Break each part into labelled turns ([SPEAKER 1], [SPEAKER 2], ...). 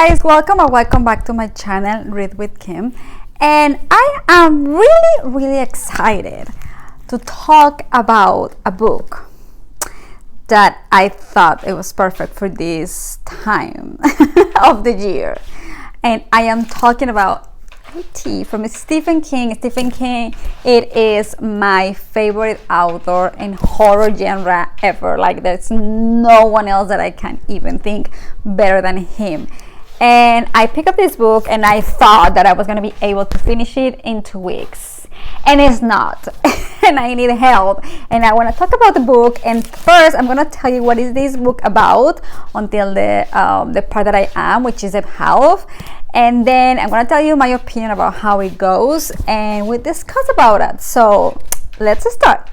[SPEAKER 1] Guys, welcome or welcome back to my channel, Read with Kim. And I am really excited to talk about a book that I thought it was perfect for this time of the year. And I am talking about IT from Stephen King. Stephen King, it is my favorite author in horror genre ever. Like, there's no one else that I can even think better than him. And I picked up this book and I thought that I was going to be able to finish it in 2 weeks. And it's not. And I need help. And I want to talk about the book. And first, I'm going to tell you what is this book about until the part that I am, which is health. And then I'm going to tell you my opinion about how it goes. And we discuss about it. So let's start.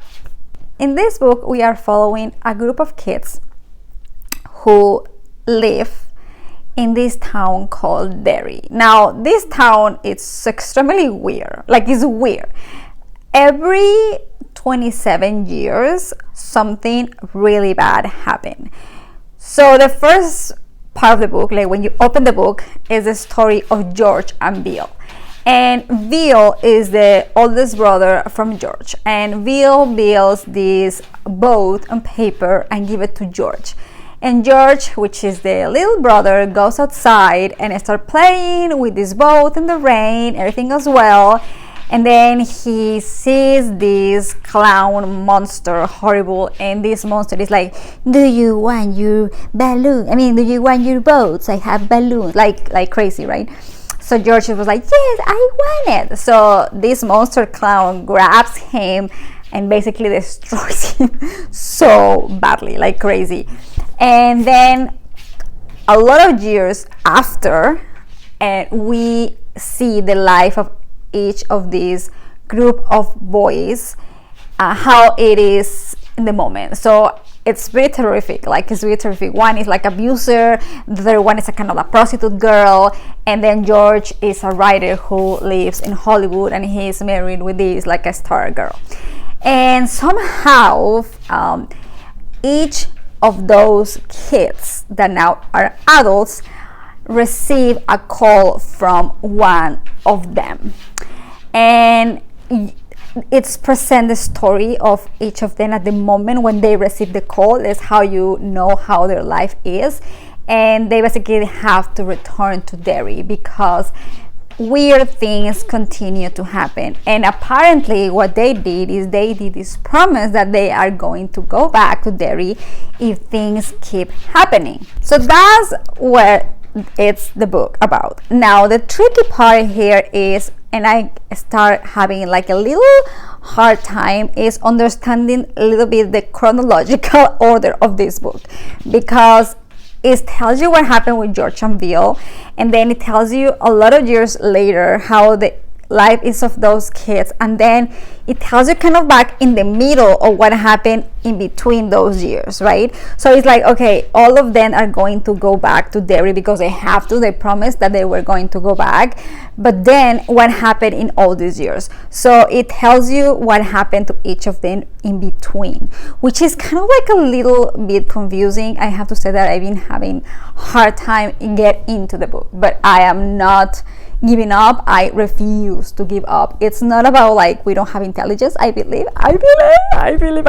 [SPEAKER 1] In this book, we are following a group of kids who live in this town called Derry. Now, this town is extremely weird. Like, it's weird. Every 27 years, something really bad happened. So the first part of the book, like when you open the book, is the story of George and Bill. And Bill is the oldest brother from George. And Bill builds this boat on paper and give it to George. And George, which is the little brother, goes outside and starts playing with this boat in the rain. Everything goes well. And then he sees this clown monster, horrible. And this monster is like, do you want your balloon? Do you want your boats? I have balloons. Like crazy, right? So George was like, yes, I want it. So this monster clown grabs him and basically destroys him so badly, like crazy. And then a lot of years after, we see the life of each of these group of boys, how it is in the moment. So it's very terrific. Like, it's really terrific. One is like abuser, the other one is a kind of a prostitute girl, and then George is a writer who lives in Hollywood, and he's married with this like a star girl. And somehow each of those kids that now are adults receive a call from one of them, and it's present the story of each of them at the moment when they receive the call. Is how you know how their life is. And they basically have to return to Derry because weird things continue to happen. And apparently what they did is they did this promise that they are going to go back to Derry if things keep happening. So that's what it's the book about. Now, the tricky part here is, and I start having like a little hard time, is understanding a little bit the chronological order of this book, because it tells you what happened with George and Bill, and then it tells you a lot of years later how the life is of those kids, and then it tells you kind of back in the middle of what happened in between those years, right? So it's like, okay, all of them are going to go back to Derry because they have to. They promised that they were going to go back, but then what happened in all these years? So it tells you what happened to each of them in between, which is kind of like a little bit confusing. I have to say that I've been having hard time in get into the book, but I am not giving up. I refuse to give up. It's not about like we don't have intelligence. I believe I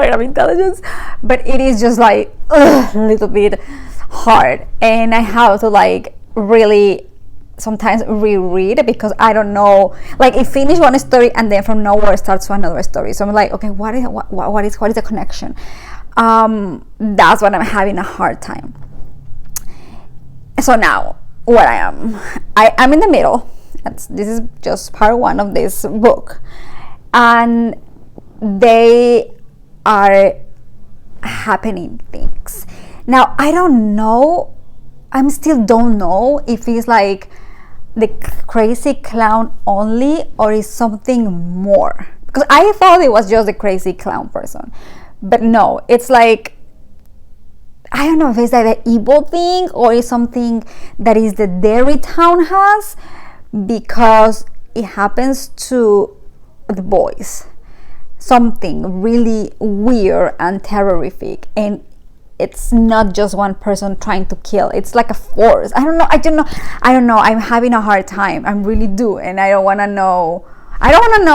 [SPEAKER 1] have intelligence, but it is just like a little bit hard, and I have to like really sometimes reread because I don't know, like it finished one story and then from nowhere starts another story. So I'm like, okay, what is the connection? That's what I'm having a hard time. So now what I am in the middle. This is just part one of this book, and they are happening things. Now I don't know, still don't know if it's like the crazy clown only or is something more, because I thought it was just the crazy clown person, but no, it's like, I don't know if it's like the evil thing or it's something that is the Derry town has, because it happens to the boys, something really weird and terrific, and it's not just one person trying to kill. It's like a force. I don't know. I'm having a hard time. I really do. And I don't want to know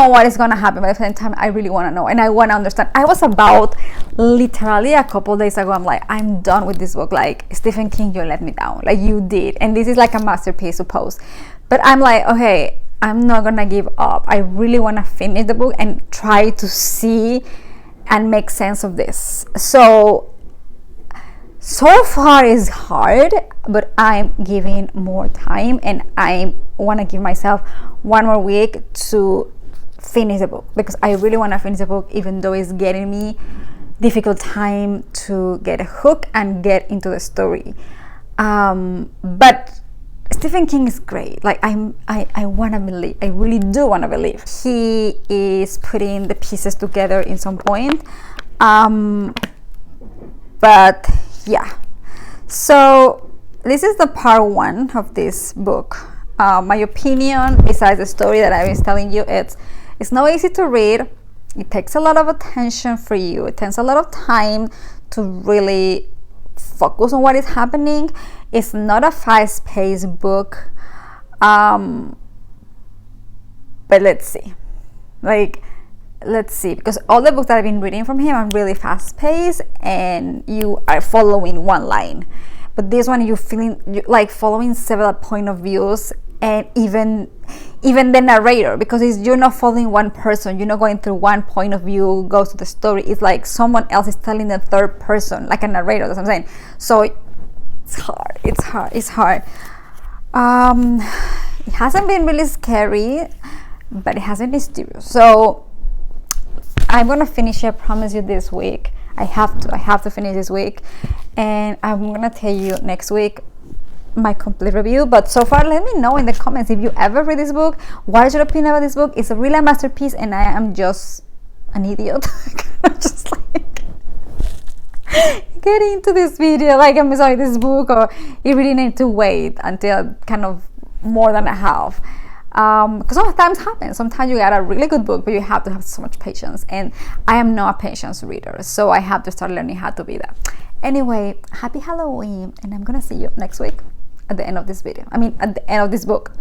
[SPEAKER 1] what is going to happen, but at the same time I really want to know and I want to understand. I was about literally a couple days ago, I'm like, I'm done with this book. Like, Stephen King, you let me down. Like, you did. And this is like a masterpiece, suppose. But I'm like, okay, I'm not gonna give up. I really want to finish the book and try to see and make sense of this. So far is hard, but I'm giving more time, and I want to give myself one more week to finish the book, because I really want to finish the book, even though it's getting me difficult time to get a hook and get into the story. But Stephen King is great. Like, I want to believe. I really do want to believe he is putting the pieces together in some point. But yeah, so this is the part 1 of this book. My opinion, besides the story that I was telling you, it's not easy to read. It takes a lot of attention for you. It takes a lot of time to really focus on what is happening. It's not a fast-paced book, but let's see. Let's see, because all the books that I've been reading from him are really fast-paced, and you are following one line. But this one, you're like following several point of views, and even the narrator, because you're not following one person. You're not going through one point of view, goes to the story. It's like someone else is telling the third person, like a narrator. That's what I'm saying. So it's hard. It hasn't been really scary, but it hasn't been mysterious. So I'm gonna finish it, I promise you, this week. I have to finish this week, and I'm gonna tell you next week my complete review. But so far, let me know in the comments if you ever read this book. What is your opinion about this book? It's a really masterpiece, and I am just an idiot. Just like getting into this video, like I'm sorry, this book, or you really need to wait until kind of more than a half. Because sometimes happens. Sometimes you get a really good book, but you have to have so much patience, and I am not a patience reader, so I have to start learning how to be that. Anyway, happy Halloween, and I'm gonna see you next week at the end of this video. At the end of this book.